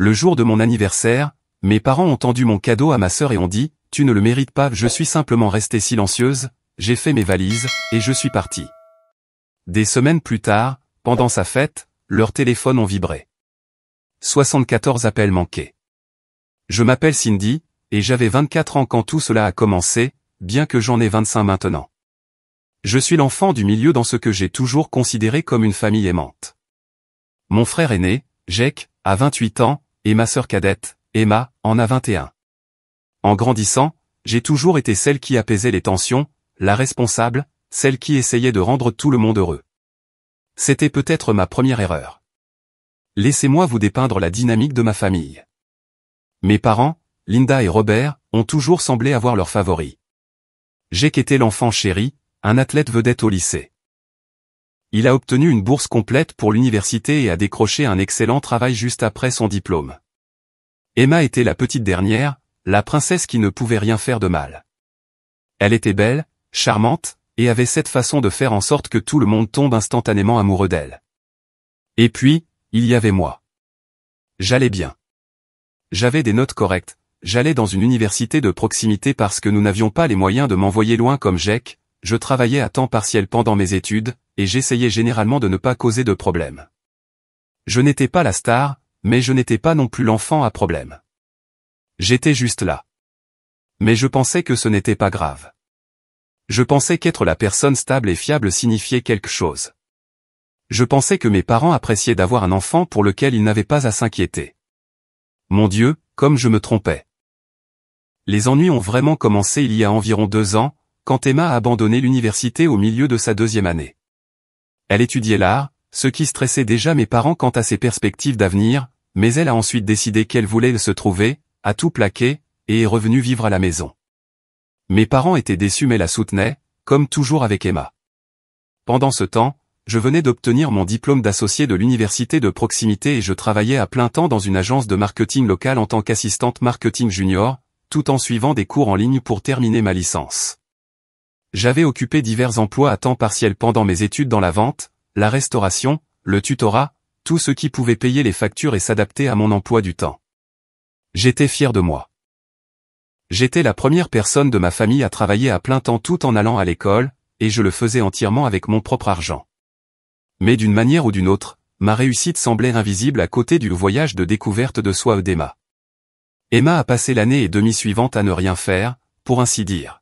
Le jour de mon anniversaire, mes parents ont tendu mon cadeau à ma sœur et ont dit « Tu ne le mérites pas », je suis simplement restée silencieuse, j'ai fait mes valises, et je suis partie. Des semaines plus tard, pendant sa fête, leurs téléphones ont vibré. 74 appels manqués. Je m'appelle Cindy, et j'avais 24 ans quand tout cela a commencé, bien que j'en ai 25 maintenant. Je suis l'enfant du milieu dans ce que j'ai toujours considéré comme une famille aimante. Mon frère aîné, Jake, a 28 ans, et ma sœur cadette, Emma, en a 21. En grandissant, j'ai toujours été celle qui apaisait les tensions, la responsable, celle qui essayait de rendre tout le monde heureux. C'était peut-être ma première erreur. Laissez-moi vous dépeindre la dynamique de ma famille. Mes parents, Linda et Robert, ont toujours semblé avoir leurs favoris. Jake était l'enfant chéri, un athlète vedette au lycée. Il a obtenu une bourse complète pour l'université et a décroché un excellent travail juste après son diplôme. Emma était la petite dernière, la princesse qui ne pouvait rien faire de mal. Elle était belle, charmante, et avait cette façon de faire en sorte que tout le monde tombe instantanément amoureux d'elle. Et puis, il y avait moi. J'allais bien. J'avais des notes correctes, j'allais dans une université de proximité parce que nous n'avions pas les moyens de m'envoyer loin comme Jake, je travaillais à temps partiel pendant mes études, et j'essayais généralement de ne pas causer de problème. Je n'étais pas la star, mais je n'étais pas non plus l'enfant à problème. J'étais juste là. Mais je pensais que ce n'était pas grave. Je pensais qu'être la personne stable et fiable signifiait quelque chose. Je pensais que mes parents appréciaient d'avoir un enfant pour lequel ils n'avaient pas à s'inquiéter. Mon Dieu, comme je me trompais. Les ennuis ont vraiment commencé il y a environ 2 ans, quand Emma a abandonné l'université au milieu de sa 2e année. Elle étudiait l'art, ce qui stressait déjà mes parents quant à ses perspectives d'avenir, mais elle a ensuite décidé qu'elle voulait se trouver, a tout plaqué, et est revenue vivre à la maison. Mes parents étaient déçus mais la soutenaient, comme toujours avec Emma. Pendant ce temps, je venais d'obtenir mon diplôme d'associé de l'université de proximité et je travaillais à plein temps dans une agence de marketing locale en tant qu'assistante marketing junior, tout en suivant des cours en ligne pour terminer ma licence. J'avais occupé divers emplois à temps partiel pendant mes études dans la vente, la restauration, le tutorat, tout ce qui pouvait payer les factures et s'adapter à mon emploi du temps. J'étais fier de moi. J'étais la première personne de ma famille à travailler à plein temps tout en allant à l'école, et je le faisais entièrement avec mon propre argent. Mais d'une manière ou d'une autre, ma réussite semblait invisible à côté du voyage de découverte de soi d'Emma. Emma a passé l'année et demie suivante à ne rien faire, pour ainsi dire.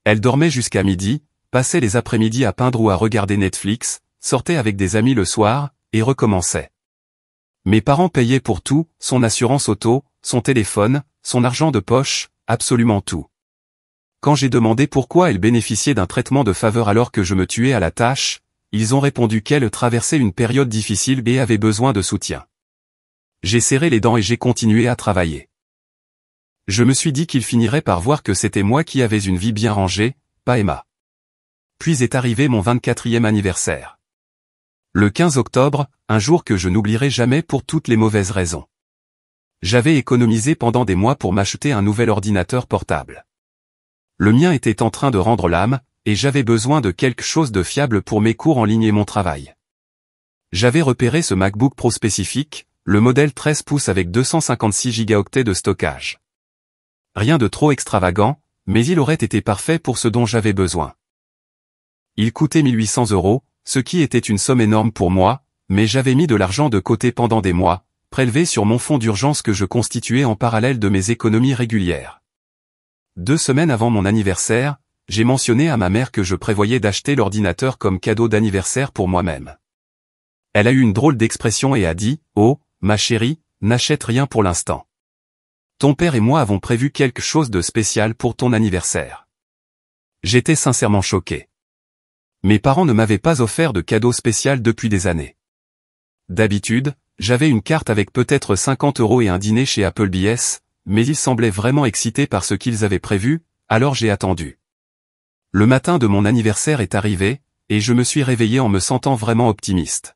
Elle dormait jusqu'à midi, passait les après-midi à peindre ou à regarder Netflix, sortait avec des amis le soir, et recommençait. Mes parents payaient pour tout, son assurance auto, son téléphone, son argent de poche, absolument tout. Quand j'ai demandé pourquoi elle bénéficiait d'un traitement de faveur alors que je me tuais à la tâche, ils ont répondu qu'elle traversait une période difficile et avait besoin de soutien. J'ai serré les dents et j'ai continué à travailler. Je me suis dit qu'il finirait par voir que c'était moi qui avais une vie bien rangée, pas Emma. Puis est arrivé mon 24e anniversaire. Le 15 octobre, un jour que je n'oublierai jamais pour toutes les mauvaises raisons. J'avais économisé pendant des mois pour m'acheter un nouvel ordinateur portable. Le mien était en train de rendre l'âme, et j'avais besoin de quelque chose de fiable pour mes cours en ligne et mon travail. J'avais repéré ce MacBook Pro spécifique, le modèle 13 pouces avec 256 Go de stockage. Rien de trop extravagant, mais il aurait été parfait pour ce dont j'avais besoin. Il coûtait 1 800 €, ce qui était une somme énorme pour moi, mais j'avais mis de l'argent de côté pendant des mois, prélevé sur mon fonds d'urgence que je constituais en parallèle de mes économies régulières. 2 semaines avant mon anniversaire, j'ai mentionné à ma mère que je prévoyais d'acheter l'ordinateur comme cadeau d'anniversaire pour moi-même. Elle a eu une drôle d'expression et a dit « Oh, ma chérie, n'achète rien pour l'instant. Ton père et moi avons prévu quelque chose de spécial pour ton anniversaire. » J'étais sincèrement choqué. Mes parents ne m'avaient pas offert de cadeau spécial depuis des années. D'habitude, j'avais une carte avec peut-être 50 € et un dîner chez Applebee's, mais ils semblaient vraiment excités par ce qu'ils avaient prévu, alors j'ai attendu. Le matin de mon anniversaire est arrivé, et je me suis réveillé en me sentant vraiment optimiste.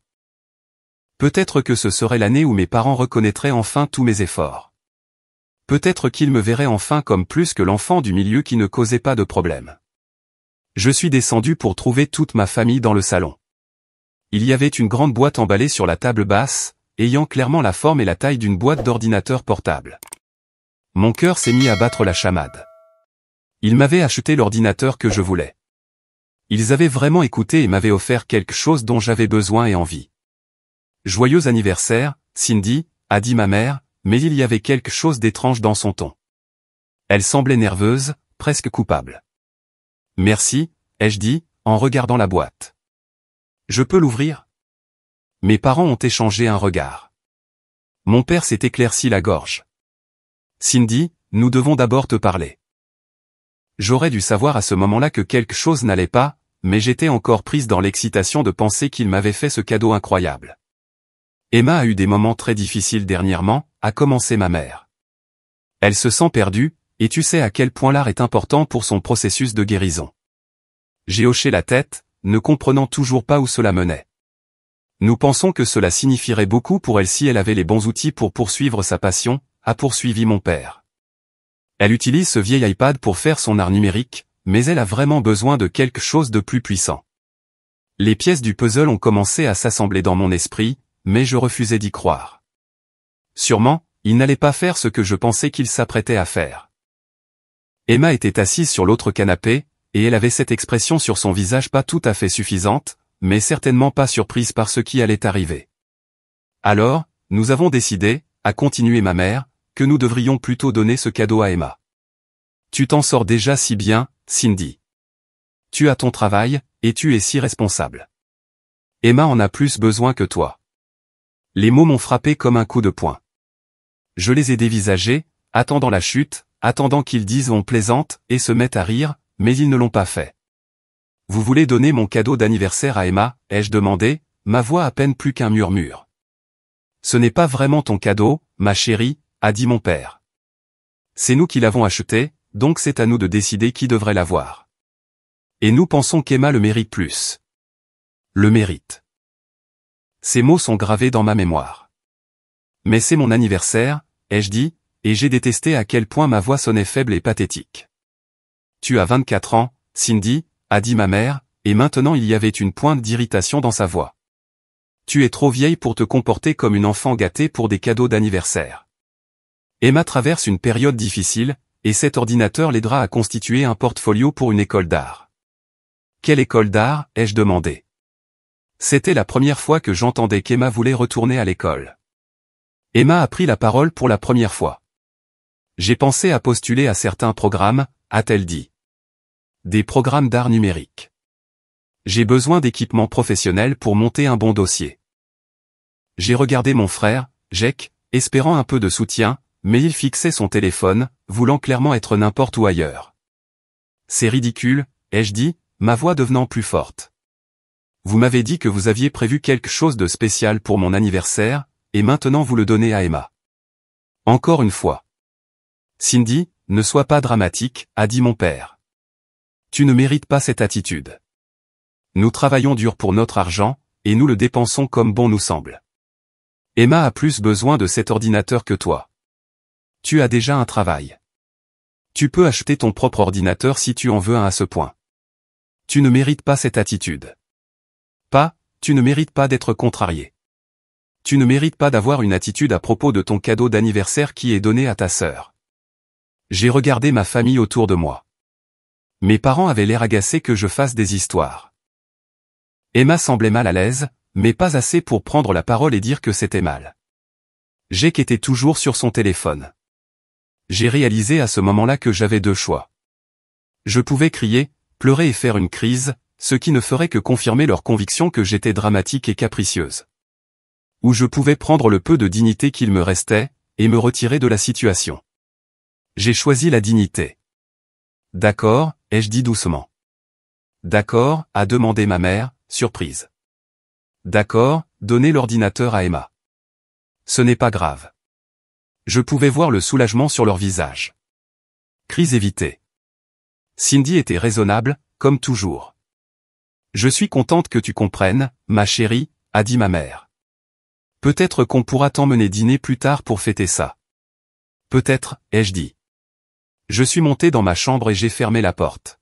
Peut-être que ce serait l'année où mes parents reconnaîtraient enfin tous mes efforts. Peut-être qu'ils me verraient enfin comme plus que l'enfant du milieu qui ne causait pas de problème. Je suis descendu pour trouver toute ma famille dans le salon. Il y avait une grande boîte emballée sur la table basse, ayant clairement la forme et la taille d'une boîte d'ordinateur portable. Mon cœur s'est mis à battre la chamade. Ils m'avaient acheté l'ordinateur que je voulais. Ils avaient vraiment écouté et m'avaient offert quelque chose dont j'avais besoin et envie. Joyeux anniversaire, Cindy, a dit ma mère, mais il y avait quelque chose d'étrange dans son ton. Elle semblait nerveuse, presque coupable. Merci, ai-je dit, en regardant la boîte. Je peux l'ouvrir? Mes parents ont échangé un regard. Mon père s'est éclairci la gorge. Cindy, nous devons d'abord te parler. J'aurais dû savoir à ce moment-là que quelque chose n'allait pas, mais j'étais encore prise dans l'excitation de penser qu'il m'avait fait ce cadeau incroyable. Emma a eu des moments très difficiles dernièrement, a commencé ma mère. Elle se sent perdue, et tu sais à quel point l'art est important pour son processus de guérison. J'ai hoché la tête, ne comprenant toujours pas où cela menait. Nous pensons que cela signifierait beaucoup pour elle si elle avait les bons outils pour poursuivre sa passion, a poursuivi mon père. Elle utilise ce vieil iPad pour faire son art numérique, mais elle a vraiment besoin de quelque chose de plus puissant. Les pièces du puzzle ont commencé à s'assembler dans mon esprit, mais je refusais d'y croire. Sûrement, il n'allait pas faire ce que je pensais qu'il s'apprêtait à faire. Emma était assise sur l'autre canapé, et elle avait cette expression sur son visage pas tout à fait suffisante, mais certainement pas surprise par ce qui allait arriver. Alors, nous avons décidé, a continué ma mère, que nous devrions plutôt donner ce cadeau à Emma. Tu t'en sors déjà si bien, Cindy. Tu as ton travail, et tu es si responsable. Emma en a plus besoin que toi. Les mots m'ont frappé comme un coup de poing. Je les ai dévisagés, attendant la chute, attendant qu'ils disent on plaisante, et se mettent à rire, mais ils ne l'ont pas fait. Vous voulez donner mon cadeau d'anniversaire à Emma, ai-je demandé, ma voix à peine plus qu'un murmure. Ce n'est pas vraiment ton cadeau, ma chérie, a dit mon père. C'est nous qui l'avons acheté, donc c'est à nous de décider qui devrait l'avoir. Et nous pensons qu'Emma le mérite plus. Le mérite. Ces mots sont gravés dans ma mémoire. Mais c'est mon anniversaire, ai-je dit, et j'ai détesté à quel point ma voix sonnait faible et pathétique. Tu as 24 ans, Cindy, a dit ma mère, et maintenant il y avait une pointe d'irritation dans sa voix. Tu es trop vieille pour te comporter comme une enfant gâtée pour des cadeaux d'anniversaire. Emma traverse une période difficile, et cet ordinateur l'aidera à constituer un portfolio pour une école d'art. Quelle école d'art, ai-je demandé. C'était la première fois que j'entendais qu'Emma voulait retourner à l'école. Emma a pris la parole pour la première fois. J'ai pensé à postuler à certains programmes, a-t-elle dit. Des programmes d'art numérique. J'ai besoin d'équipements professionnels pour monter un bon dossier. J'ai regardé mon frère, Jake, espérant un peu de soutien, mais il fixait son téléphone, voulant clairement être n'importe où ailleurs. C'est ridicule, ai-je dit, ma voix devenant plus forte. Vous m'avez dit que vous aviez prévu quelque chose de spécial pour mon anniversaire, et maintenant vous le donnez à Emma. Encore une fois. Cindy, ne sois pas dramatique, a dit mon père. Tu ne mérites pas cette attitude. Nous travaillons dur pour notre argent, et nous le dépensons comme bon nous semble. Emma a plus besoin de cet ordinateur que toi. Tu as déjà un travail. Tu peux acheter ton propre ordinateur si tu en veux un à ce point. Tu ne mérites pas cette attitude. Tu ne mérites pas d'être contrarié. Tu ne mérites pas d'avoir une attitude à propos de ton cadeau d'anniversaire qui est donné à ta sœur. J'ai regardé ma famille autour de moi. Mes parents avaient l'air agacés que je fasse des histoires. Emma semblait mal à l'aise, mais pas assez pour prendre la parole et dire que c'était mal. Jake était toujours sur son téléphone. J'ai réalisé à ce moment-là que j'avais deux choix. Je pouvais crier, pleurer et faire une crise, ce qui ne ferait que confirmer leur conviction que j'étais dramatique et capricieuse. Ou je pouvais prendre le peu de dignité qu'il me restait, et me retirer de la situation. J'ai choisi la dignité. D'accord, ai-je dit doucement. D'accord, a demandé ma mère, surprise. D'accord, donnez l'ordinateur à Emma. Ce n'est pas grave. Je pouvais voir le soulagement sur leur visage. Crise évitée. Cindy était raisonnable, comme toujours. Je suis contente que tu comprennes, ma chérie, a dit ma mère. Peut-être qu'on pourra t'emmener dîner plus tard pour fêter ça. Peut-être, ai-je dit. Je suis montée dans ma chambre et j'ai fermé la porte.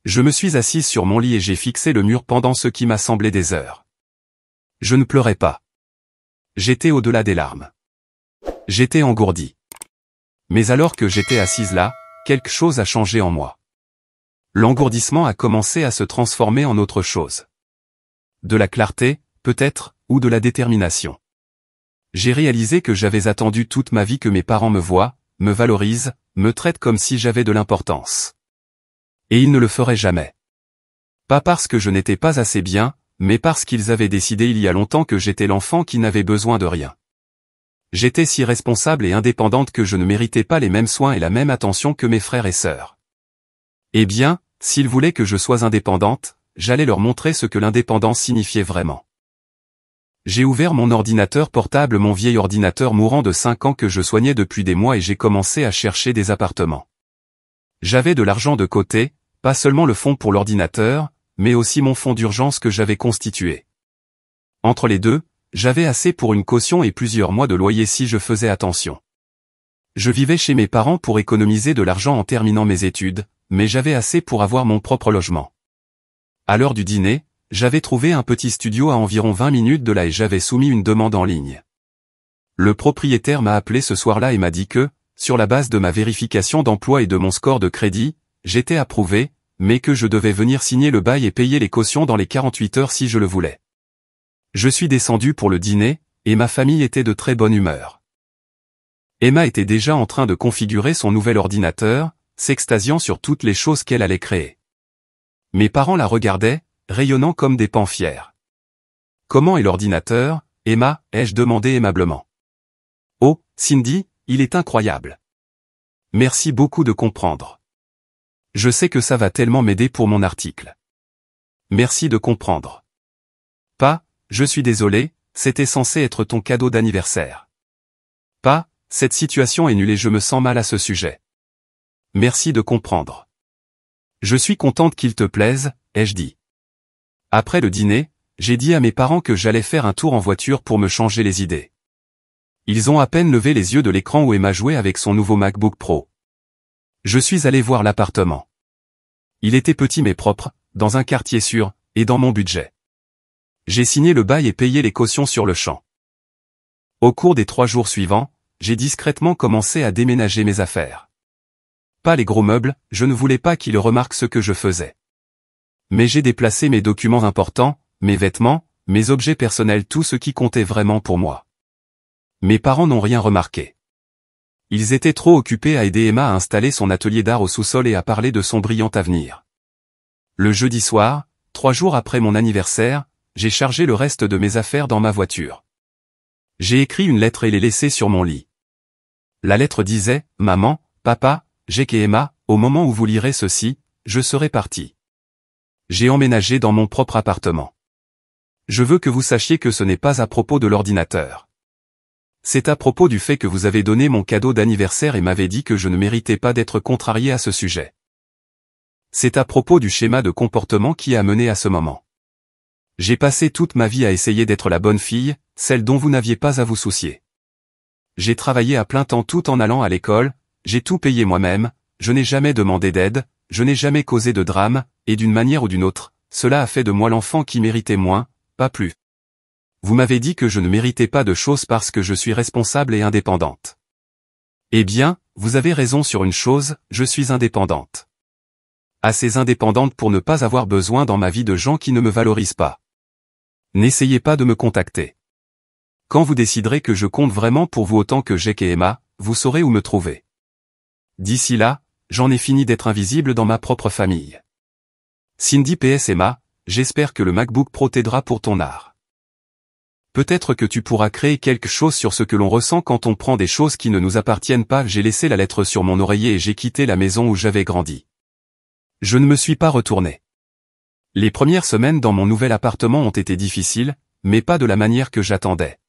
Je me suis assise sur mon lit et j'ai fixé le mur pendant ce qui m'a semblé des heures. Je ne pleurais pas. J'étais au-delà des larmes. J'étais engourdi. Mais alors que j'étais assise là, quelque chose a changé en moi. L'engourdissement a commencé à se transformer en autre chose. De la clarté, peut-être, ou de la détermination. J'ai réalisé que j'avais attendu toute ma vie que mes parents me voient, me valorisent, me traitent comme si j'avais de l'importance. Et ils ne le feraient jamais. Pas parce que je n'étais pas assez bien, mais parce qu'ils avaient décidé il y a longtemps que j'étais l'enfant qui n'avait besoin de rien. J'étais si responsable et indépendante que je ne méritais pas les mêmes soins et la même attention que mes frères et sœurs. Eh bien, s'ils voulaient que je sois indépendante, j'allais leur montrer ce que l'indépendance signifiait vraiment. J'ai ouvert mon ordinateur portable, mon vieil ordinateur mourant de 5 ans que je soignais depuis des mois, et j'ai commencé à chercher des appartements. J'avais de l'argent de côté, pas seulement le fonds pour l'ordinateur, mais aussi mon fonds d'urgence que j'avais constitué. Entre les deux, j'avais assez pour une caution et plusieurs mois de loyer si je faisais attention. Je vivais chez mes parents pour économiser de l'argent en terminant mes études, mais j'avais assez pour avoir mon propre logement. À l'heure du dîner, j'avais trouvé un petit studio à environ 20 minutes de là et j'avais soumis une demande en ligne. Le propriétaire m'a appelé ce soir-là et m'a dit que, sur la base de ma vérification d'emploi et de mon score de crédit, j'étais approuvé, mais que je devais venir signer le bail et payer les cautions dans les 48 heures si je le voulais. Je suis descendu pour le dîner, et ma famille était de très bonne humeur. Emma était déjà en train de configurer son nouvel ordinateur, s'extasiant sur toutes les choses qu'elle allait créer. Mes parents la regardaient, rayonnant comme des paons fiers. « Comment est l'ordinateur, Emma ?» ai-je demandé aimablement. « Oh, Cindy, il est incroyable. Merci beaucoup de comprendre. Je sais que ça va tellement m'aider pour mon article. Merci de comprendre. Pas, je suis désolé, c'était censé être ton cadeau d'anniversaire. Pas, cette situation est nulle et je me sens mal à ce sujet. Merci de comprendre. Je suis contente qu'il te plaise, ai-je dit. Après le dîner, j'ai dit à mes parents que j'allais faire un tour en voiture pour me changer les idées. Ils ont à peine levé les yeux de l'écran où Emma jouait avec son nouveau MacBook Pro. Je suis allé voir l'appartement. Il était petit mais propre, dans un quartier sûr, et dans mon budget. J'ai signé le bail et payé les cautions sur le champ. Au cours des 3 jours suivants, j'ai discrètement commencé à déménager mes affaires. Pas les gros meubles, je ne voulais pas qu'ils remarquent ce que je faisais. Mais j'ai déplacé mes documents importants, mes vêtements, mes objets personnels, tout ce qui comptait vraiment pour moi. Mes parents n'ont rien remarqué. Ils étaient trop occupés à aider Emma à installer son atelier d'art au sous-sol et à parler de son brillant avenir. Le jeudi soir, 3 jours après mon anniversaire, j'ai chargé le reste de mes affaires dans ma voiture. J'ai écrit une lettre et l'ai laissée sur mon lit. La lettre disait « Maman, papa, Jake et Emma, au moment où vous lirez ceci, je serai parti. J'ai emménagé dans mon propre appartement. Je veux que vous sachiez que ce n'est pas à propos de l'ordinateur. C'est à propos du fait que vous avez donné mon cadeau d'anniversaire et m'avez dit que je ne méritais pas d'être contrarié à ce sujet. C'est à propos du schéma de comportement qui a mené à ce moment. J'ai passé toute ma vie à essayer d'être la bonne fille, celle dont vous n'aviez pas à vous soucier. J'ai travaillé à plein temps tout en allant à l'école, j'ai tout payé moi-même, je n'ai jamais demandé d'aide, je n'ai jamais causé de drame, et d'une manière ou d'une autre, cela a fait de moi l'enfant qui méritait moins, pas plus. Vous m'avez dit que je ne méritais pas de choses parce que je suis responsable et indépendante. Eh bien, vous avez raison sur une chose, je suis indépendante. Assez indépendante pour ne pas avoir besoin dans ma vie de gens qui ne me valorisent pas. N'essayez pas de me contacter. Quand vous déciderez que je compte vraiment pour vous autant que Jake et Emma, vous saurez où me trouver. D'ici là, j'en ai fini d'être invisible dans ma propre famille. Cindy PS Emma, j'espère que le MacBook Pro t'aidera pour ton art. Peut-être que tu pourras créer quelque chose sur ce que l'on ressent quand on prend des choses qui ne nous appartiennent pas. J'ai laissé la lettre sur mon oreiller et j'ai quitté la maison où j'avais grandi. Je ne me suis pas retourné. Les premières semaines dans mon nouvel appartement ont été difficiles, mais pas de la manière que j'attendais.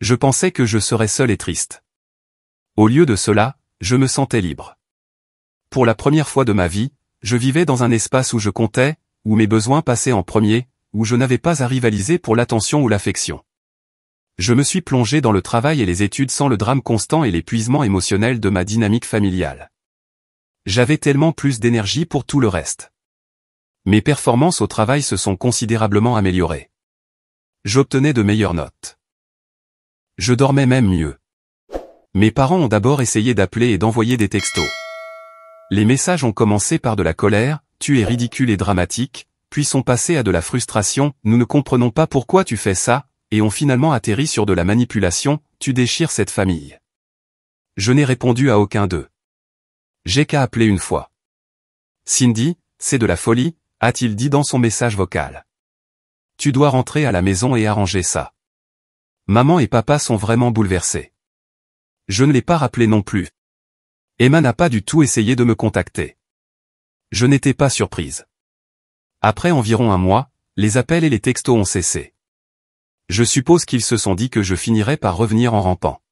Je pensais que je serais seul et triste. Au lieu de cela, je me sentais libre. Pour la première fois de ma vie, je vivais dans un espace où je comptais, où mes besoins passaient en premier, où je n'avais pas à rivaliser pour l'attention ou l'affection. Je me suis plongé dans le travail et les études sans le drame constant et l'épuisement émotionnel de ma dynamique familiale. J'avais tellement plus d'énergie pour tout le reste. Mes performances au travail se sont considérablement améliorées. J'obtenais de meilleures notes. Je dormais même mieux. Mes parents ont d'abord essayé d'appeler et d'envoyer des textos. Les messages ont commencé par de la colère, tu es ridicule et dramatique, puis sont passés à de la frustration, nous ne comprenons pas pourquoi tu fais ça, et ont finalement atterri sur de la manipulation, tu déchires cette famille. Je n'ai répondu à aucun d'eux. J'ai qu'à appeler une fois. Cindy, c'est de la folie, a-t-il dit dans son message vocal. Tu dois rentrer à la maison et arranger ça. Maman et papa sont vraiment bouleversés. Je ne l'ai pas rappelé non plus. Emma n'a pas du tout essayé de me contacter. Je n'étais pas surprise. Après environ un mois, les appels et les textos ont cessé. Je suppose qu'ils se sont dit que je finirais par revenir en rampant.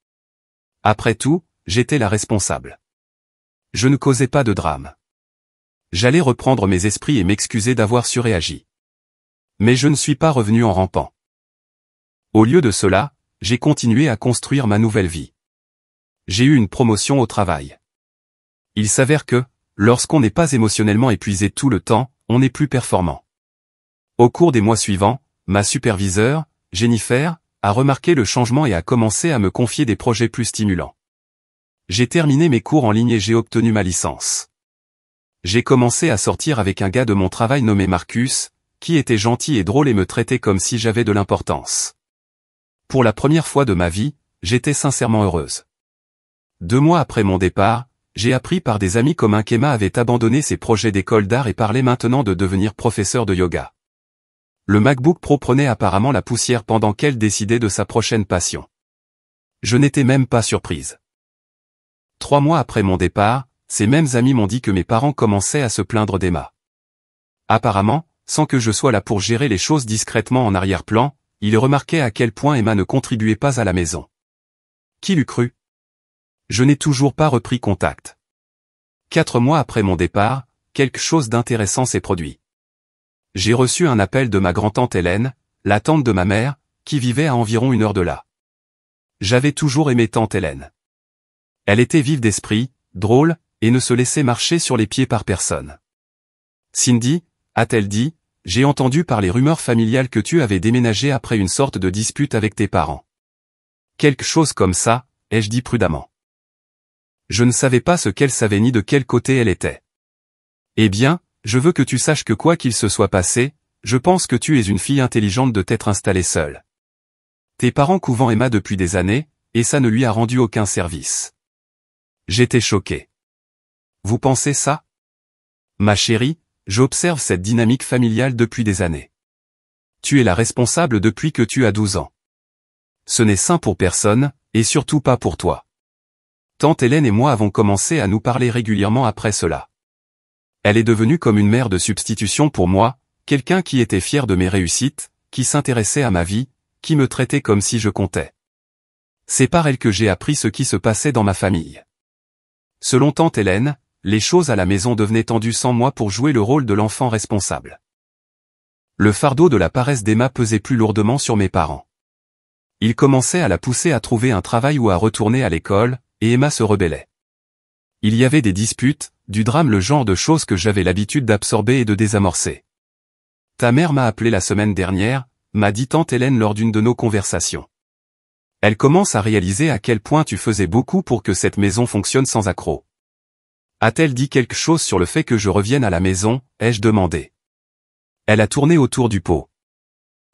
Après tout, j'étais la responsable. Je ne causais pas de drame. J'allais reprendre mes esprits et m'excuser d'avoir surréagi. Mais je ne suis pas revenu en rampant. Au lieu de cela, j'ai continué à construire ma nouvelle vie. J'ai eu une promotion au travail. Il s'avère que, lorsqu'on n'est pas émotionnellement épuisé tout le temps, on est plus performant. Au cours des mois suivants, ma superviseure, Jennifer, a remarqué le changement et a commencé à me confier des projets plus stimulants. J'ai terminé mes cours en ligne et j'ai obtenu ma licence. J'ai commencé à sortir avec un gars de mon travail nommé Marcus, qui était gentil et drôle et me traitait comme si j'avais de l'importance. Pour la première fois de ma vie, j'étais sincèrement heureuse. 2 mois après mon départ, j'ai appris par des amis communs qu'Emma avait abandonné ses projets d'école d'art et parlait maintenant de devenir professeur de yoga. Le MacBook Pro prenait apparemment la poussière pendant qu'elle décidait de sa prochaine passion. Je n'étais même pas surprise. 3 mois après mon départ, ces mêmes amis m'ont dit que mes parents commençaient à se plaindre d'Emma. Apparemment, sans que je sois là pour gérer les choses discrètement en arrière-plan, ils remarquaient à quel point Emma ne contribuait pas à la maison. Qui l'eût cru? Je n'ai toujours pas repris contact. 4 mois après mon départ, quelque chose d'intéressant s'est produit. J'ai reçu un appel de ma grand-tante Hélène, la tante de ma mère, qui vivait à environ 1 heure de là. J'avais toujours aimé tante Hélène. Elle était vive d'esprit, drôle, et ne se laissait marcher sur les pieds par personne. Cindy, a-t-elle dit, j'ai entendu par les rumeurs familiales que tu avais déménagé après une sorte de dispute avec tes parents. Quelque chose comme ça, ai-je dit prudemment. Je ne savais pas ce qu'elle savait ni de quel côté elle était. Eh bien, je veux que tu saches que quoi qu'il se soit passé, je pense que tu es une fille intelligente de t'être installée seule. Tes parents couvent Emma depuis des années, et ça ne lui a rendu aucun service. J'étais choqué. Vous pensez ça? Ma chérie, j'observe cette dynamique familiale depuis des années. Tu es la responsable depuis que tu as 12 ans. Ce n'est sain pour personne, et surtout pas pour toi. Tante Hélène et moi avons commencé à nous parler régulièrement après cela. Elle est devenue comme une mère de substitution pour moi, quelqu'un qui était fier de mes réussites, qui s'intéressait à ma vie, qui me traitait comme si je comptais. C'est par elle que j'ai appris ce qui se passait dans ma famille. Selon tante Hélène, les choses à la maison devenaient tendues sans moi pour jouer le rôle de l'enfant responsable. Le fardeau de la paresse d'Emma pesait plus lourdement sur mes parents. Ils commençaient à la pousser à trouver un travail ou à retourner à l'école, et Emma se rebellait. Il y avait des disputes, du drame, le genre de choses que j'avais l'habitude d'absorber et de désamorcer. Ta mère m'a appelé la semaine dernière, m'a dit tante Hélène lors d'une de nos conversations. Elle commence à réaliser à quel point tu faisais beaucoup pour que cette maison fonctionne sans accroc. A-t-elle dit quelque chose sur le fait que je revienne à la maison, ai-je demandé. Elle a tourné autour du pot.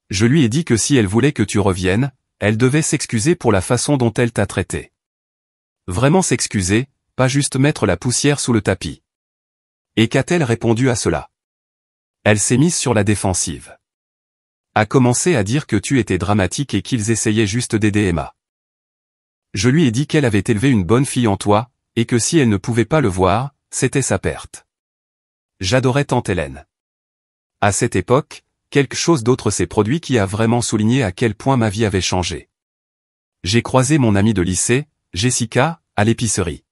Je lui ai dit que si elle voulait que tu reviennes, elle devait s'excuser pour la façon dont elle t'a traité. Vraiment s'excuser, pas juste mettre la poussière sous le tapis. Et qu'a-t-elle répondu à cela? Elle s'est mise sur la défensive. A commencé à dire que tu étais dramatique et qu'ils essayaient juste d'aider Emma. Je lui ai dit qu'elle avait élevé une bonne fille en toi, et que si elle ne pouvait pas le voir, c'était sa perte. J'adorais tante Hélène. À cette époque, quelque chose d'autre s'est produit qui a vraiment souligné à quel point ma vie avait changé. J'ai croisé mon amie de lycée, Jessica, à l'épicerie.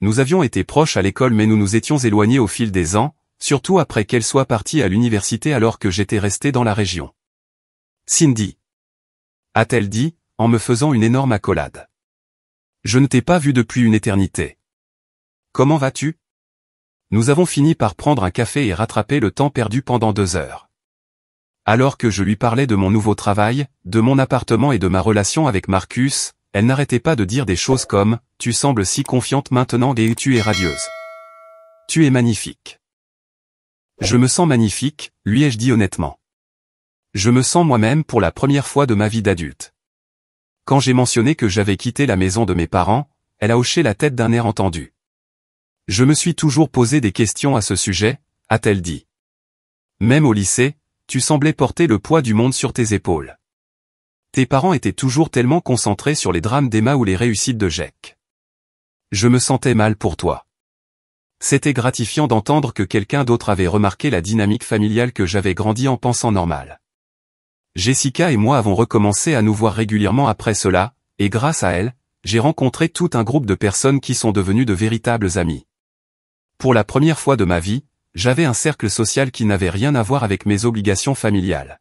Nous avions été proches à l'école mais nous nous étions éloignés au fil des ans, surtout après qu'elle soit partie à l'université alors que j'étais resté dans la région. Cindy, a-t-elle dit, en me faisant une énorme accolade. Je ne t'ai pas vu depuis une éternité. Comment vas-tu? Nous avons fini par prendre un café et rattraper le temps perdu pendant 2 heures. Alors que je lui parlais de mon nouveau travail, de mon appartement et de ma relation avec Marcus, elle n'arrêtait pas de dire des choses comme « Tu sembles si confiante maintenant et tu es radieuse. Tu es magnifique. » Je me sens magnifique, lui ai-je dit honnêtement. Je me sens moi-même pour la première fois de ma vie d'adulte. Quand j'ai mentionné que j'avais quitté la maison de mes parents, elle a hoché la tête d'un air entendu. Je me suis toujours posé des questions à ce sujet, a-t-elle dit. Même au lycée, tu semblais porter le poids du monde sur tes épaules. Tes parents étaient toujours tellement concentrés sur les drames d'Emma ou les réussites de Jack. Je me sentais mal pour toi. C'était gratifiant d'entendre que quelqu'un d'autre avait remarqué la dynamique familiale que j'avais grandi en pensant normale. Jessica et moi avons recommencé à nous voir régulièrement après cela, et grâce à elle, j'ai rencontré tout un groupe de personnes qui sont devenues de véritables amis. Pour la première fois de ma vie, j'avais un cercle social qui n'avait rien à voir avec mes obligations familiales.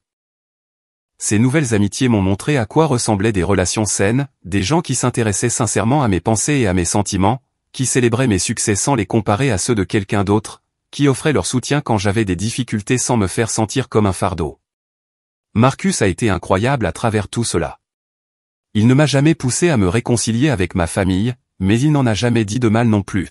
Ces nouvelles amitiés m'ont montré à quoi ressemblaient des relations saines, des gens qui s'intéressaient sincèrement à mes pensées et à mes sentiments, qui célébraient mes succès sans les comparer à ceux de quelqu'un d'autre, qui offraient leur soutien quand j'avais des difficultés sans me faire sentir comme un fardeau. Marcus a été incroyable à travers tout cela. Il ne m'a jamais poussé à me réconcilier avec ma famille, mais il n'en a jamais dit de mal non plus.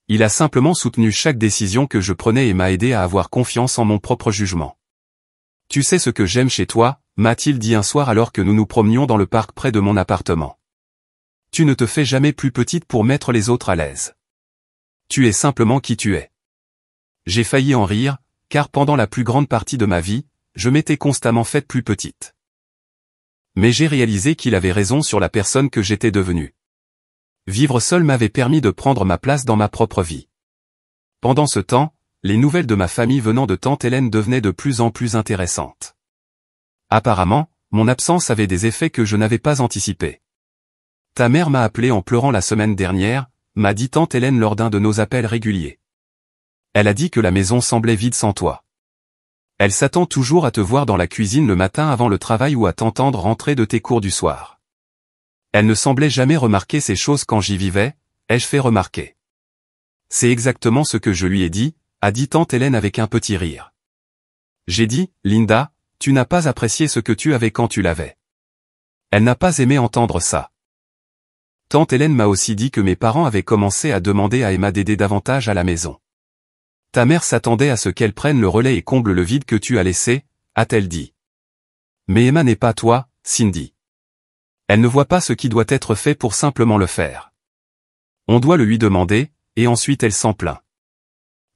Il a simplement soutenu chaque décision que je prenais et m'a aidé à avoir confiance en mon propre jugement. « Tu sais ce que j'aime chez toi ?» m'a-t-il dit un soir alors que nous nous promenions dans le parc près de mon appartement. « Tu ne te fais jamais plus petite pour mettre les autres à l'aise. Tu es simplement qui tu es. » J'ai failli en rire, car pendant la plus grande partie de ma vie, je m'étais constamment faite plus petite. Mais j'ai réalisé qu'il avait raison sur la personne que j'étais devenue. Vivre seul m'avait permis de prendre ma place dans ma propre vie. Pendant ce temps, les nouvelles de ma famille venant de tante Hélène devenaient de plus en plus intéressantes. Apparemment, mon absence avait des effets que je n'avais pas anticipés. « Ta mère m'a appelé en pleurant la semaine dernière », m'a dit tante Hélène lors d'un de nos appels réguliers. Elle a dit que la maison semblait vide sans toi. Elle s'attend toujours à te voir dans la cuisine le matin avant le travail ou à t'entendre rentrer de tes cours du soir. Elle ne semblait jamais remarquer ces choses quand j'y vivais, ai-je fait remarquer. C'est exactement ce que je lui ai dit, a dit tante Hélène avec un petit rire. J'ai dit, Linda, tu n'as pas apprécié ce que tu avais quand tu l'avais. Elle n'a pas aimé entendre ça. Tante Hélène m'a aussi dit que mes parents avaient commencé à demander à Emma d'aider davantage à la maison. Ta mère s'attendait à ce qu'elle prenne le relais et comble le vide que tu as laissé, a-t-elle dit. Mais Emma n'est pas toi, Cindy. Elle ne voit pas ce qui doit être fait pour simplement le faire. On doit le lui demander, et ensuite elle s'en plaint.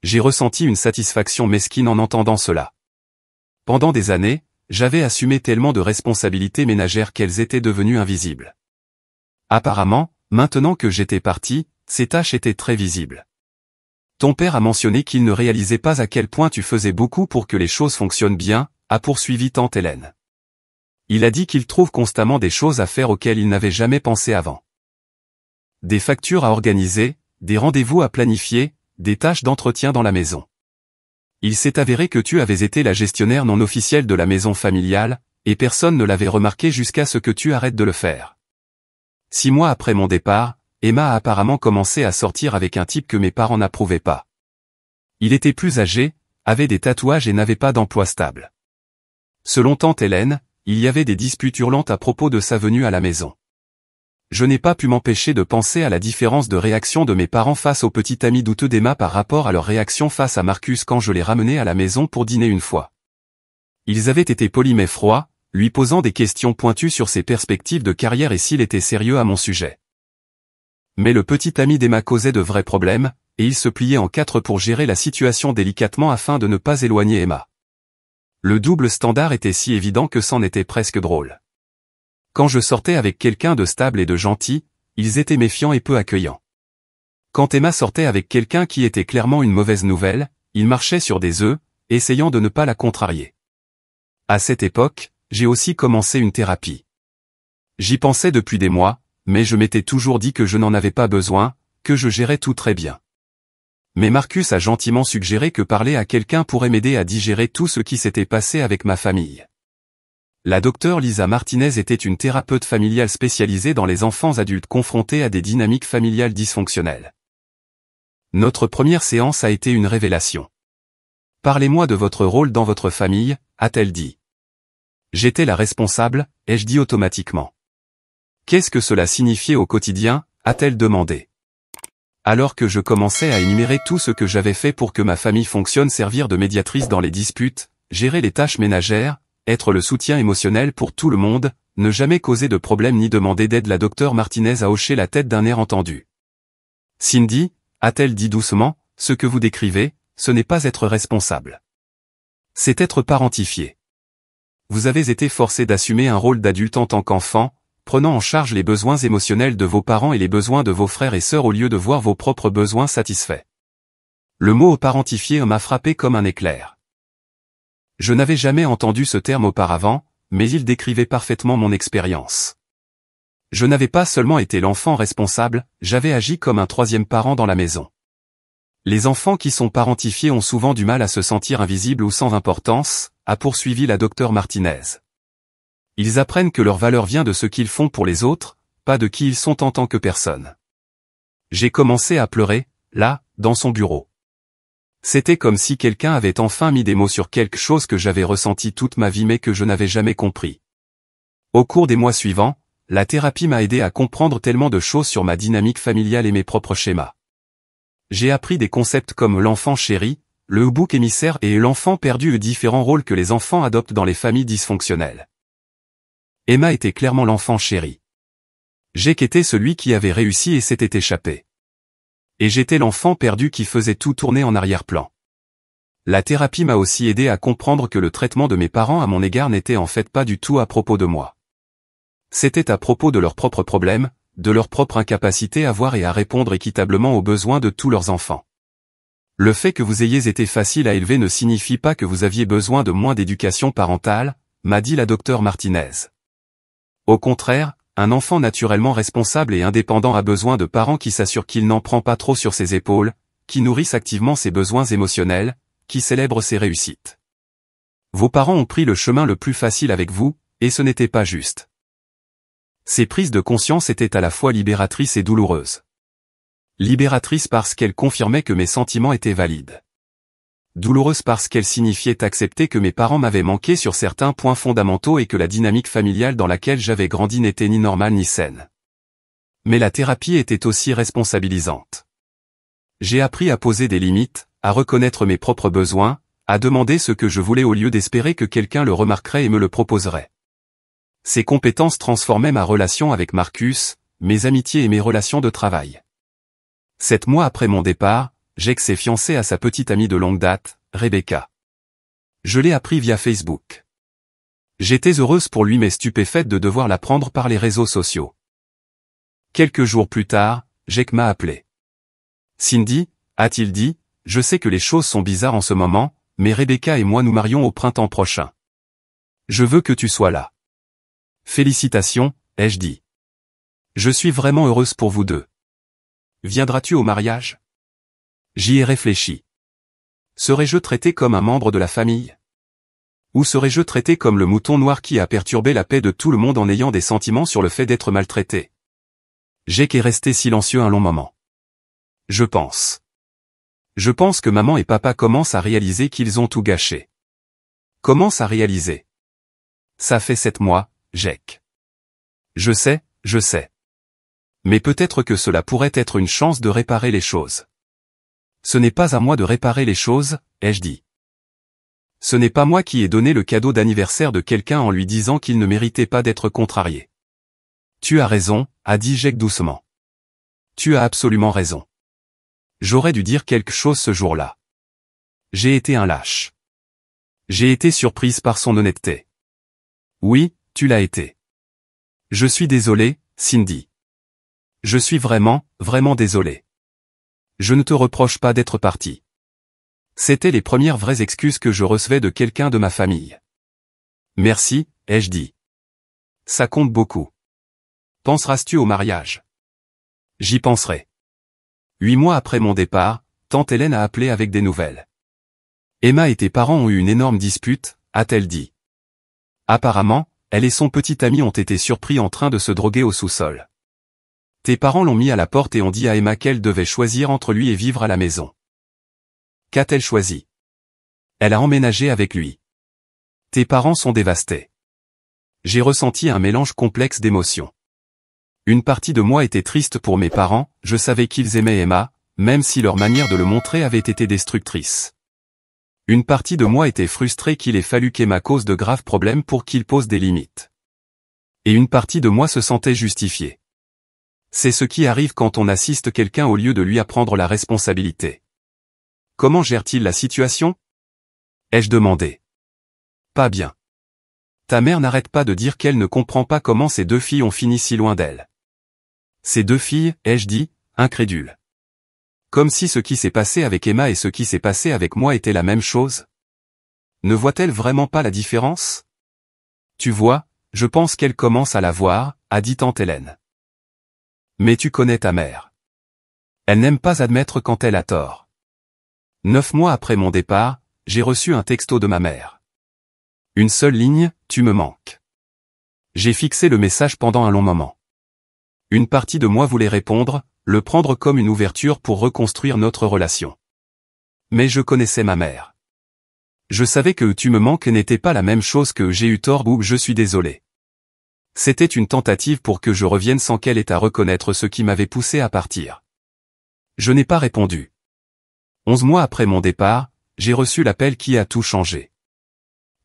J'ai ressenti une satisfaction mesquine en entendant cela. Pendant des années, j'avais assumé tellement de responsabilités ménagères qu'elles étaient devenues invisibles. Apparemment, maintenant que j'étais parti, ces tâches étaient très visibles. Ton père a mentionné qu'il ne réalisait pas à quel point tu faisais beaucoup pour que les choses fonctionnent bien, a poursuivi tante Hélène. Il a dit qu'il trouve constamment des choses à faire auxquelles il n'avait jamais pensé avant. Des factures à organiser, des rendez-vous à planifier, des tâches d'entretien dans la maison. Il s'est avéré que tu avais été la gestionnaire non officielle de la maison familiale, et personne ne l'avait remarqué jusqu'à ce que tu arrêtes de le faire. 6 mois après mon départ, Emma a apparemment commencé à sortir avec un type que mes parents n'approuvaient pas. Il était plus âgé, avait des tatouages et n'avait pas d'emploi stable. Selon tante Hélène, il y avait des disputes hurlantes à propos de sa venue à la maison. Je n'ai pas pu m'empêcher de penser à la différence de réaction de mes parents face au petit ami douteux d'Emma par rapport à leur réaction face à Marcus quand je l'ai ramené à la maison pour dîner une fois. Ils avaient été polis mais froids, lui posant des questions pointues sur ses perspectives de carrière et s'il était sérieux à mon sujet. Mais le petit ami d'Emma causait de vrais problèmes, et il se pliait en 4 pour gérer la situation délicatement afin de ne pas éloigner Emma. Le double standard était si évident que c'en était presque drôle. Quand je sortais avec quelqu'un de stable et de gentil, ils étaient méfiants et peu accueillants. Quand Emma sortait avec quelqu'un qui était clairement une mauvaise nouvelle, ils marchaient sur des œufs, essayant de ne pas la contrarier. À cette époque, j'ai aussi commencé une thérapie. J'y pensais depuis des mois, mais je m'étais toujours dit que je n'en avais pas besoin, que je gérais tout très bien. Mais Marcus a gentiment suggéré que parler à quelqu'un pourrait m'aider à digérer tout ce qui s'était passé avec ma famille. La docteure Lisa Martinez était une thérapeute familiale spécialisée dans les enfants adultes confrontés à des dynamiques familiales dysfonctionnelles. Notre première séance a été une révélation. Parlez-moi de votre rôle dans votre famille, a-t-elle dit. J'étais la responsable, ai-je dit automatiquement. Qu'est-ce que cela signifiait au quotidien, a-t-elle demandé. Alors que je commençais à énumérer tout ce que j'avais fait pour que ma famille fonctionne, servir de médiatrice dans les disputes, gérer les tâches ménagères, être le soutien émotionnel pour tout le monde, ne jamais causer de problème ni demander d'aide, la docteure Martinez a hoché la tête d'un air entendu. Cindy, a-t-elle dit doucement, ce que vous décrivez, ce n'est pas être responsable. C'est être parentifié. Vous avez été forcé d'assumer un rôle d'adulte en tant qu'enfant, prenant en charge les besoins émotionnels de vos parents et les besoins de vos frères et sœurs au lieu de voir vos propres besoins satisfaits. Le mot parentifié m'a frappé comme un éclair. Je n'avais jamais entendu ce terme auparavant, mais il décrivait parfaitement mon expérience. Je n'avais pas seulement été l'enfant responsable, j'avais agi comme un troisième parent dans la maison. Les enfants qui sont parentifiés ont souvent du mal à se sentir invisibles ou sans importance, a poursuivi la docteure Martinez. Ils apprennent que leur valeur vient de ce qu'ils font pour les autres, pas de qui ils sont en tant que personne. J'ai commencé à pleurer, là, dans son bureau. C'était comme si quelqu'un avait enfin mis des mots sur quelque chose que j'avais ressenti toute ma vie mais que je n'avais jamais compris. Au cours des mois suivants, la thérapie m'a aidé à comprendre tellement de choses sur ma dynamique familiale et mes propres schémas. J'ai appris des concepts comme l'enfant chéri, le bouc émissaire et l'enfant perdu, et différents rôles que les enfants adoptent dans les familles dysfonctionnelles. Emma était clairement l'enfant chéri. Jake était celui qui avait réussi et s'était échappé. Et j'étais l'enfant perdu qui faisait tout tourner en arrière-plan. La thérapie m'a aussi aidé à comprendre que le traitement de mes parents à mon égard n'était en fait pas du tout à propos de moi. C'était à propos de leurs propres problèmes, de leur propre incapacité à voir et à répondre équitablement aux besoins de tous leurs enfants. Le fait que vous ayez été facile à élever ne signifie pas que vous aviez besoin de moins d'éducation parentale, m'a dit la docteure Martinez. Au contraire, un enfant naturellement responsable et indépendant a besoin de parents qui s'assurent qu'il n'en prend pas trop sur ses épaules, qui nourrissent activement ses besoins émotionnels, qui célèbrent ses réussites. Vos parents ont pris le chemin le plus facile avec vous, et ce n'était pas juste. Ces prises de conscience étaient à la fois libératrices et douloureuses. Libératrices parce qu'elles confirmaient que mes sentiments étaient valides. Douloureuse parce qu'elle signifiait accepter que mes parents m'avaient manqué sur certains points fondamentaux et que la dynamique familiale dans laquelle j'avais grandi n'était ni normale ni saine. Mais la thérapie était aussi responsabilisante. J'ai appris à poser des limites, à reconnaître mes propres besoins, à demander ce que je voulais au lieu d'espérer que quelqu'un le remarquerait et me le proposerait. Ces compétences transformaient ma relation avec Marcus, mes amitiés et mes relations de travail. 7 mois après mon départ, Jake s'est fiancé à sa petite amie de longue date, Rebecca. Je l'ai appris via Facebook. J'étais heureuse pour lui mais stupéfaite de devoir l'apprendre par les réseaux sociaux. Quelques jours plus tard, Jake m'a appelé. Cindy, a-t-il dit, je sais que les choses sont bizarres en ce moment, mais Rebecca et moi nous marions au printemps prochain. Je veux que tu sois là. Félicitations, ai-je dit. Je suis vraiment heureuse pour vous deux. Viendras-tu au mariage? J'y ai réfléchi. Serais-je traité comme un membre de la famille? Ou serais-je traité comme le mouton noir qui a perturbé la paix de tout le monde en ayant des sentiments sur le fait d'être maltraité? Jake est resté silencieux un long moment. Je pense que maman et papa commencent à réaliser qu'ils ont tout gâché. Commencent à réaliser. Ça fait 7 mois, Jake. Je sais. Mais peut-être que cela pourrait être une chance de réparer les choses. Ce n'est pas à moi de réparer les choses, ai-je dit. Ce n'est pas moi qui ai donné le cadeau d'anniversaire de quelqu'un en lui disant qu'il ne méritait pas d'être contrarié. Tu as raison, a dit Jake doucement. Tu as absolument raison. J'aurais dû dire quelque chose ce jour-là. J'ai été un lâche. J'ai été surprise par son honnêteté. Oui, tu l'as été. Je suis désolé, Cindy. Je suis vraiment désolé. Je ne te reproche pas d'être parti. C'étaient les premières vraies excuses que je recevais de quelqu'un de ma famille. Merci, ai-je dit. Ça compte beaucoup. Penseras-tu au mariage? J'y penserai. 8 mois après mon départ, tante Hélène a appelé avec des nouvelles. Emma et tes parents ont eu une énorme dispute, a-t-elle dit. Apparemment, elle et son petit ami ont été surpris en train de se droguer au sous-sol. Tes parents l'ont mis à la porte et ont dit à Emma qu'elle devait choisir entre lui et vivre à la maison. Qu'a-t-elle choisi? Elle a emménagé avec lui. Tes parents sont dévastés. J'ai ressenti un mélange complexe d'émotions. Une partie de moi était triste pour mes parents, je savais qu'ils aimaient Emma, même si leur manière de le montrer avait été destructrice. Une partie de moi était frustrée qu'il ait fallu qu'Emma cause de graves problèmes pour qu'il pose des limites. Et une partie de moi se sentait justifiée. C'est ce qui arrive quand on assiste quelqu'un au lieu de lui apprendre la responsabilité. Comment gère-t-il la situation? Ai-je demandé. Pas bien. Ta mère n'arrête pas de dire qu'elle ne comprend pas comment ces deux filles ont fini si loin d'elle. Ces deux filles, ai-je dit, incrédule. Comme si ce qui s'est passé avec Emma et ce qui s'est passé avec moi était la même chose. Ne voit-elle vraiment pas la différence? Tu vois, je pense qu'elle commence à la voir, a dit tante Hélène. Mais tu connais ta mère. Elle n'aime pas admettre quand elle a tort. 9 mois après mon départ, j'ai reçu un texto de ma mère. Une seule ligne, tu me manques. J'ai fixé le message pendant un long moment. Une partie de moi voulait répondre, le prendre comme une ouverture pour reconstruire notre relation. Mais je connaissais ma mère. Je savais que tu me manques n'était pas la même chose que j'ai eu tort ou je suis désolé. C'était une tentative pour que je revienne sans qu'elle ait à reconnaître ce qui m'avait poussé à partir. Je n'ai pas répondu. 11 mois après mon départ, j'ai reçu l'appel qui a tout changé.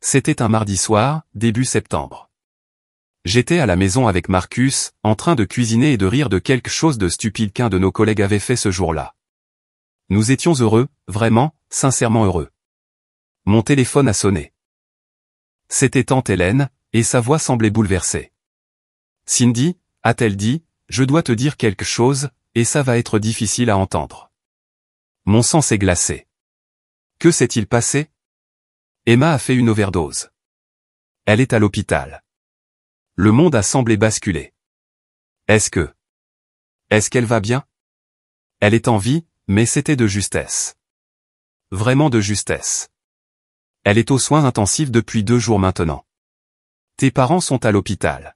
C'était un mardi soir, début septembre. J'étais à la maison avec Marcus, en train de cuisiner et de rire de quelque chose de stupide qu'un de nos collègues avait fait ce jour-là. Nous étions heureux, vraiment, sincèrement heureux. Mon téléphone a sonné. C'était tante Hélène, et sa voix semblait bouleversée. Cindy, a-t-elle dit, je dois te dire quelque chose, et ça va être difficile à entendre. Mon sang s'est glacé. Que s'est-il passé? Emma a fait une overdose. Elle est à l'hôpital. Le monde a semblé basculer. Est-ce qu'elle va bien? Elle est en vie, mais c'était de justesse. Vraiment de justesse. Elle est aux soins intensifs depuis 2 jours maintenant. Tes parents sont à l'hôpital.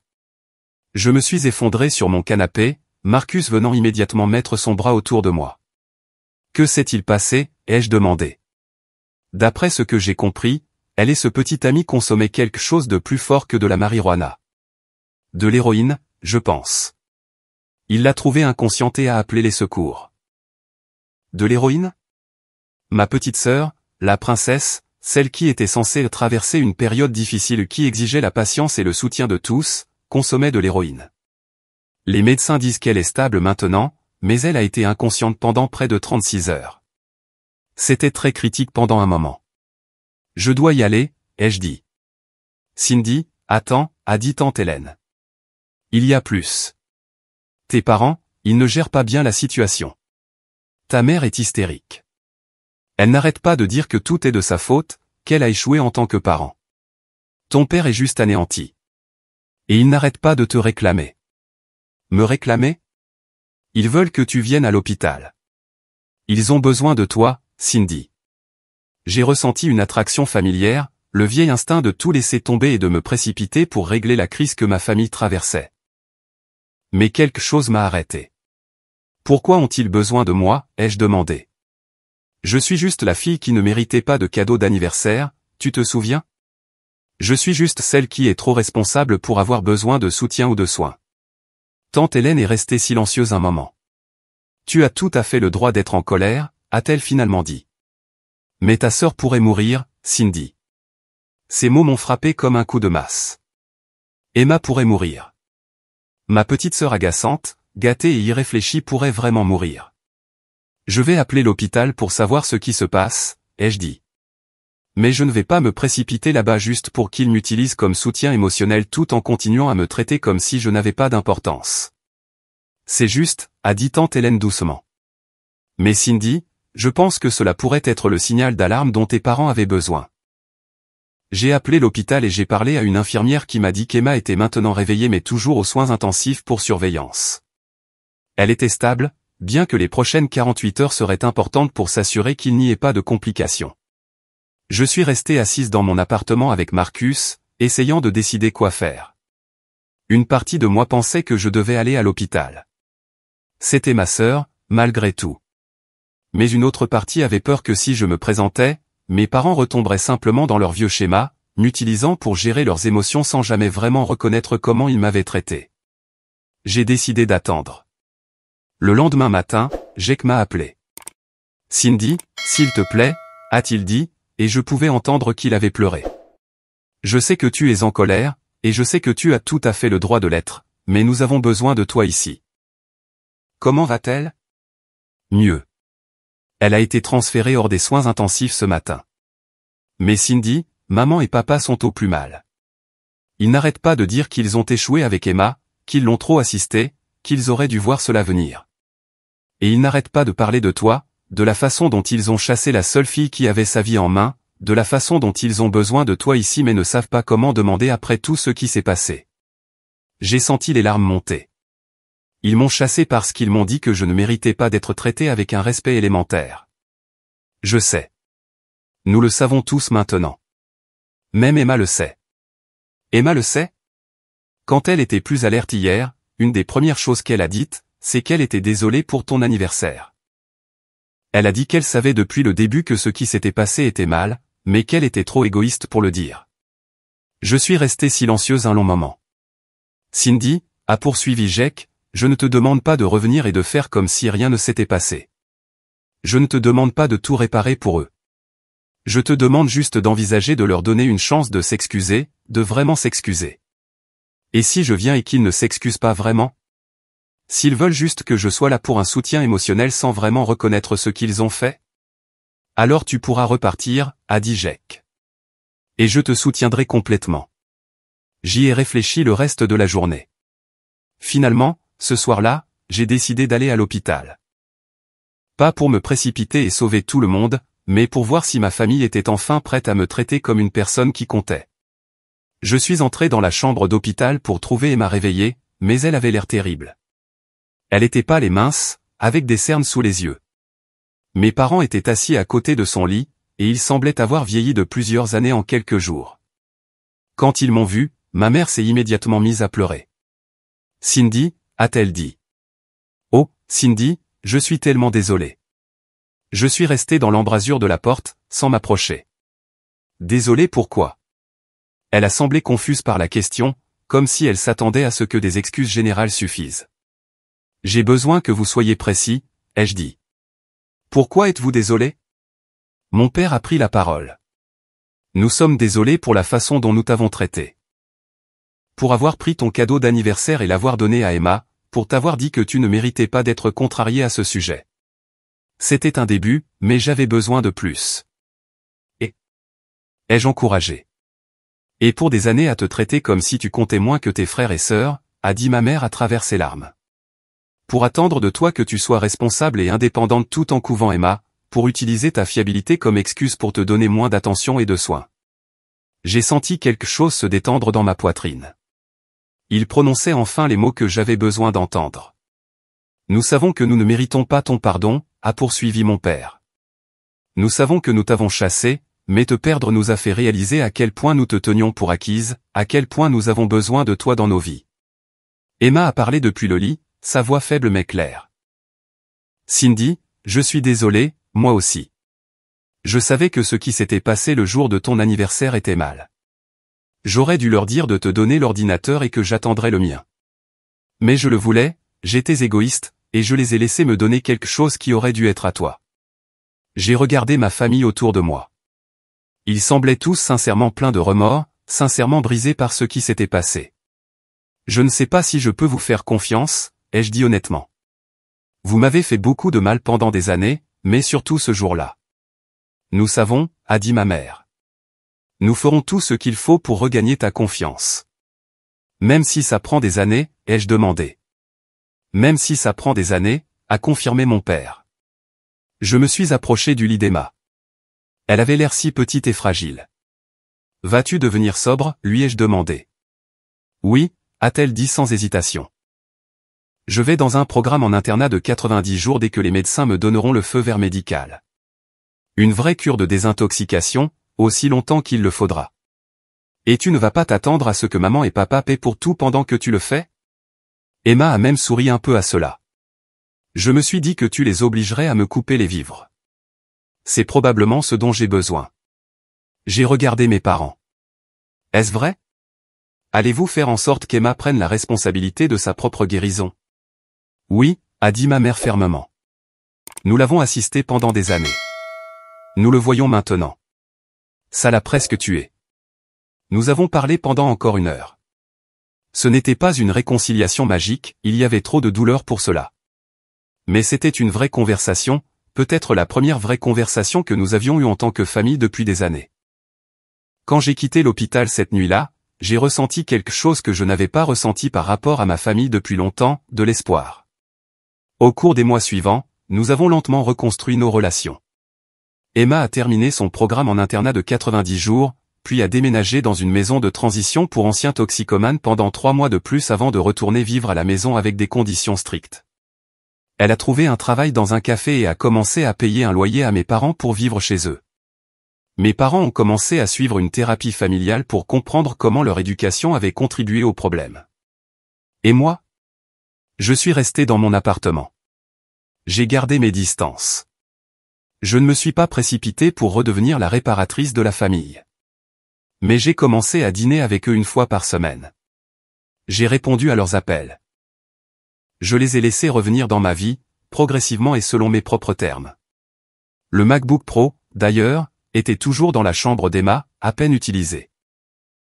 Je me suis effondré sur mon canapé, Marcus venant immédiatement mettre son bras autour de moi. Que s'est-il passé, ai-je demandé. D'après ce que j'ai compris, elle et ce petit ami consommaient quelque chose de plus fort que de la marijuana. De l'héroïne, je pense. Il l'a trouvée inconsciente et a appelé les secours. De l'héroïne? Ma petite sœur, la princesse, celle qui était censée traverser une période difficile qui exigeait la patience et le soutien de tous, consommait de l'héroïne. Les médecins disent qu'elle est stable maintenant, mais elle a été inconsciente pendant près de 36 heures. C'était très critique pendant un moment. Je dois y aller, ai-je dit. Cindy, attends, a dit tante Hélène. Il y a plus. Tes parents, ils ne gèrent pas bien la situation. Ta mère est hystérique. Elle n'arrête pas de dire que tout est de sa faute, qu'elle a échoué en tant que parent. Ton père est juste anéanti. Et il n'arrête pas de te réclamer. Me réclamer? Ils veulent que tu viennes à l'hôpital. Ils ont besoin de toi, Cindy. J'ai ressenti une attraction familière, le vieil instinct de tout laisser tomber et de me précipiter pour régler la crise que ma famille traversait. Mais quelque chose m'a arrêté. Pourquoi ont-ils besoin de moi, ai-je demandé. Je suis juste la fille qui ne méritait pas de cadeau d'anniversaire, tu te souviens? Je suis juste celle qui est trop responsable pour avoir besoin de soutien ou de soins. Tante Hélène est restée silencieuse un moment. Tu as tout à fait le droit d'être en colère, a-t-elle finalement dit. Mais ta sœur pourrait mourir, Cindy. Ces mots m'ont frappé comme un coup de masse. Emma pourrait mourir. Ma petite sœur agaçante, gâtée et irréfléchie pourrait vraiment mourir. Je vais appeler l'hôpital pour savoir ce qui se passe, ai-je dit. Mais je ne vais pas me précipiter là-bas juste pour qu'ils m'utilisent comme soutien émotionnel tout en continuant à me traiter comme si je n'avais pas d'importance. C'est juste, a dit tante Hélène doucement. Mais Cindy, je pense que cela pourrait être le signal d'alarme dont tes parents avaient besoin. J'ai appelé l'hôpital et j'ai parlé à une infirmière qui m'a dit qu'Emma était maintenant réveillée mais toujours aux soins intensifs pour surveillance. Elle était stable, bien que les prochaines 48 heures seraient importantes pour s'assurer qu'il n'y ait pas de complications. Je suis restée assise dans mon appartement avec Marcus, essayant de décider quoi faire. Une partie de moi pensait que je devais aller à l'hôpital. C'était ma sœur, malgré tout. Mais une autre partie avait peur que si je me présentais, mes parents retomberaient simplement dans leur vieux schéma, m'utilisant pour gérer leurs émotions sans jamais vraiment reconnaître comment ils m'avaient traité. J'ai décidé d'attendre. Le lendemain matin, Jake m'a appelé. Cindy, s'il te plaît, a-t-il dit, et je pouvais entendre qu'il avait pleuré. Je sais que tu es en colère, et je sais que tu as tout à fait le droit de l'être, mais nous avons besoin de toi ici. Comment va-t-elle? Mieux. Elle a été transférée hors des soins intensifs ce matin. Mais Cindy, maman et papa sont au plus mal. Ils n'arrêtent pas de dire qu'ils ont échoué avec Emma, qu'ils l'ont trop assistée, qu'ils auraient dû voir cela venir. Et ils n'arrêtent pas de parler de toi, de la façon dont ils ont chassé la seule fille qui avait sa vie en main, de la façon dont ils ont besoin de toi ici mais ne savent pas comment demander après tout ce qui s'est passé. J'ai senti les larmes monter. Ils m'ont chassé parce qu'ils m'ont dit que je ne méritais pas d'être traité avec un respect élémentaire. Je sais. Nous le savons tous maintenant. Même Emma le sait. Emma le sait? Quand elle était plus alerte hier, une des premières choses qu'elle a dites, c'est qu'elle était désolée pour ton anniversaire. Elle a dit qu'elle savait depuis le début que ce qui s'était passé était mal, mais qu'elle était trop égoïste pour le dire. Je suis restée silencieuse un long moment. Cindy, a poursuivi Jake, je ne te demande pas de revenir et de faire comme si rien ne s'était passé. Je ne te demande pas de tout réparer pour eux. Je te demande juste d'envisager de leur donner une chance de s'excuser, de vraiment s'excuser. Et si je viens et qu'ils ne s'excusent pas vraiment? S'ils veulent juste que je sois là pour un soutien émotionnel sans vraiment reconnaître ce qu'ils ont fait? Alors tu pourras repartir, a dit Jake. Et je te soutiendrai complètement. J'y ai réfléchi le reste de la journée. Finalement, ce soir-là, j'ai décidé d'aller à l'hôpital. Pas pour me précipiter et sauver tout le monde, mais pour voir si ma famille était enfin prête à me traiter comme une personne qui comptait. Je suis entré dans la chambre d'hôpital pour trouver Emma réveillée, mais elle avait l'air terrible. Elle était pâle et mince, avec des cernes sous les yeux. Mes parents étaient assis à côté de son lit, et ils semblaient avoir vieilli de plusieurs années en quelques jours. Quand ils m'ont vu, ma mère s'est immédiatement mise à pleurer. Cindy, a-t-elle dit. Oh, Cindy, je suis tellement désolée. Je suis resté dans l'embrasure de la porte, sans m'approcher. Désolée pourquoi? Elle a semblé confuse par la question, comme si elle s'attendait à ce que des excuses générales suffisent. J'ai besoin que vous soyez précis, ai-je dit. Pourquoi êtes-vous désolé? Mon père a pris la parole. Nous sommes désolés pour la façon dont nous t'avons traité. Pour avoir pris ton cadeau d'anniversaire et l'avoir donné à Emma, pour t'avoir dit que tu ne méritais pas d'être contrarié à ce sujet. C'était un début, mais j'avais besoin de plus. Et ai-je encouragé? Et pour des années à te traiter comme si tu comptais moins que tes frères et sœurs, a dit ma mère à travers ses larmes. Pour attendre de toi que tu sois responsable et indépendante tout en couvant Emma, pour utiliser ta fiabilité comme excuse pour te donner moins d'attention et de soins. J'ai senti quelque chose se détendre dans ma poitrine. Il prononçait enfin les mots que j'avais besoin d'entendre. Nous savons que nous ne méritons pas ton pardon, a poursuivi mon père. Nous savons que nous t'avons chassé, mais te perdre nous a fait réaliser à quel point nous te tenions pour acquise, à quel point nous avons besoin de toi dans nos vies. Emma a parlé depuis le lit, sa voix faible mais claire. Cindy, je suis désolé, moi aussi. Je savais que ce qui s'était passé le jour de ton anniversaire était mal. J'aurais dû leur dire de te donner l'ordinateur et que j'attendrais le mien. Mais je le voulais, j'étais égoïste, et je les ai laissés me donner quelque chose qui aurait dû être à toi. J'ai regardé ma famille autour de moi. Ils semblaient tous sincèrement pleins de remords, sincèrement brisés par ce qui s'était passé. Je ne sais pas si je peux vous faire confiance, ai-je dit honnêtement. Vous m'avez fait beaucoup de mal pendant des années, mais surtout ce jour-là. Nous savons, a dit ma mère. Nous ferons tout ce qu'il faut pour regagner ta confiance. Même si ça prend des années, ai-je demandé. Même si ça prend des années, a confirmé mon père. Je me suis approché du lit d'Emma. Elle avait l'air si petite et fragile. Vas-tu devenir sobre, lui ai-je demandé. Oui, a-t-elle dit sans hésitation. Je vais dans un programme en internat de 90 jours dès que les médecins me donneront le feu vert médical. Une vraie cure de désintoxication, aussi longtemps qu'il le faudra. Et tu ne vas pas t'attendre à ce que maman et papa paient pour tout pendant que tu le fais? Emma a même souri un peu à cela. Je me suis dit que tu les obligerais à me couper les vivres. C'est probablement ce dont j'ai besoin. J'ai regardé mes parents. Est-ce vrai? Allez-vous faire en sorte qu'Emma prenne la responsabilité de sa propre guérison? Oui, a dit ma mère fermement. Nous l'avons assisté pendant des années. Nous le voyons maintenant. Ça l'a presque tué. Nous avons parlé pendant encore 1 heure. Ce n'était pas une réconciliation magique, il y avait trop de douleur pour cela. Mais c'était une vraie conversation, peut-être la première vraie conversation que nous avions eue en tant que famille depuis des années. Quand j'ai quitté l'hôpital cette nuit-là, j'ai ressenti quelque chose que je n'avais pas ressenti par rapport à ma famille depuis longtemps, de l'espoir. Au cours des mois suivants, nous avons lentement reconstruit nos relations. Emma a terminé son programme en internat de 90 jours, puis a déménagé dans une maison de transition pour anciens toxicomanes pendant 3 mois de plus avant de retourner vivre à la maison avec des conditions strictes. Elle a trouvé un travail dans un café et a commencé à payer un loyer à mes parents pour vivre chez eux. Mes parents ont commencé à suivre une thérapie familiale pour comprendre comment leur éducation avait contribué au problème. Et moi? Je suis resté dans mon appartement. J'ai gardé mes distances. Je ne me suis pas précipité pour redevenir la réparatrice de la famille. Mais j'ai commencé à dîner avec eux 1 fois par semaine. J'ai répondu à leurs appels. Je les ai laissés revenir dans ma vie, progressivement et selon mes propres termes. Le MacBook Pro, d'ailleurs, était toujours dans la chambre d'Emma, à peine utilisé.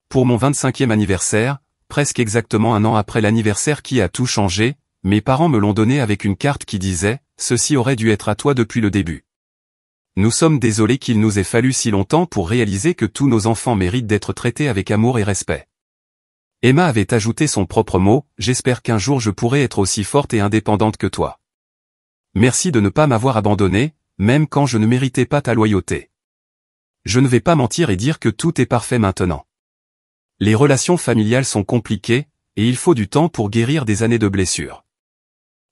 Pour mon 25e anniversaire, presque exactement 1 an après l'anniversaire qui a tout changé, mes parents me l'ont donné avec une carte qui disait « Ceci aurait dû être à toi depuis le début. Nous sommes désolés qu'il nous ait fallu si longtemps pour réaliser que tous nos enfants méritent d'être traités avec amour et respect. » Emma avait ajouté son propre mot « J'espère qu'un jour je pourrai être aussi forte et indépendante que toi. Merci de ne pas m'avoir abandonné, même quand je ne méritais pas ta loyauté. Je ne vais pas mentir et dire que tout est parfait maintenant. Les relations familiales sont compliquées, et il faut du temps pour guérir des années de blessures.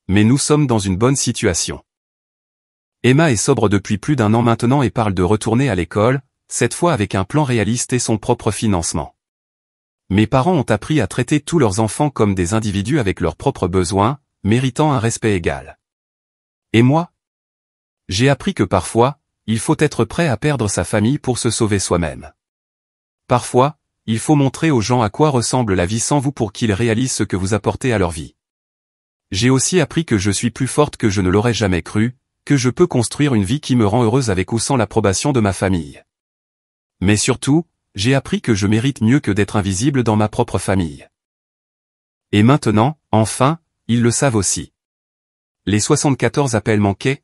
Mais nous sommes dans une bonne situation. Emma est sobre depuis plus d'1 an maintenant et parle de retourner à l'école, cette fois avec un plan réaliste et son propre financement. Mes parents ont appris à traiter tous leurs enfants comme des individus avec leurs propres besoins, méritant un respect égal. Et moi? J'ai appris que parfois, il faut être prêt à perdre sa famille pour se sauver soi-même. Parfois, il faut montrer aux gens à quoi ressemble la vie sans vous pour qu'ils réalisent ce que vous apportez à leur vie. J'ai aussi appris que je suis plus forte que je ne l'aurais jamais cru, que je peux construire une vie qui me rend heureuse avec ou sans l'approbation de ma famille. Mais surtout, j'ai appris que je mérite mieux que d'être invisible dans ma propre famille. Et maintenant, enfin, ils le savent aussi. Les 74 appels manqués?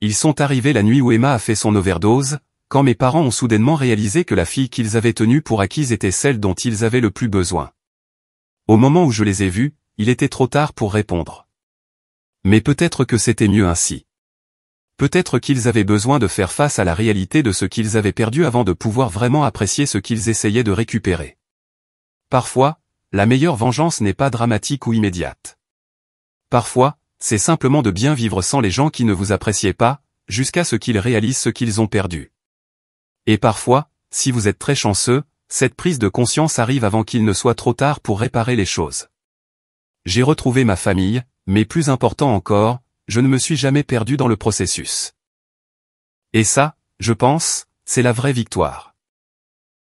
Ils sont arrivés la nuit où Emma a fait son overdose, quand mes parents ont soudainement réalisé que la fille qu'ils avaient tenue pour acquise était celle dont ils avaient le plus besoin. Au moment où je les ai vus, il était trop tard pour répondre. Mais peut-être que c'était mieux ainsi. Peut-être qu'ils avaient besoin de faire face à la réalité de ce qu'ils avaient perdu avant de pouvoir vraiment apprécier ce qu'ils essayaient de récupérer. Parfois, la meilleure vengeance n'est pas dramatique ou immédiate. Parfois, c'est simplement de bien vivre sans les gens qui ne vous appréciaient pas, jusqu'à ce qu'ils réalisent ce qu'ils ont perdu. Et parfois, si vous êtes très chanceux, cette prise de conscience arrive avant qu'il ne soit trop tard pour réparer les choses. J'ai retrouvé ma famille, mais plus important encore, je ne me suis jamais perdu dans le processus. Et ça, je pense, c'est la vraie victoire.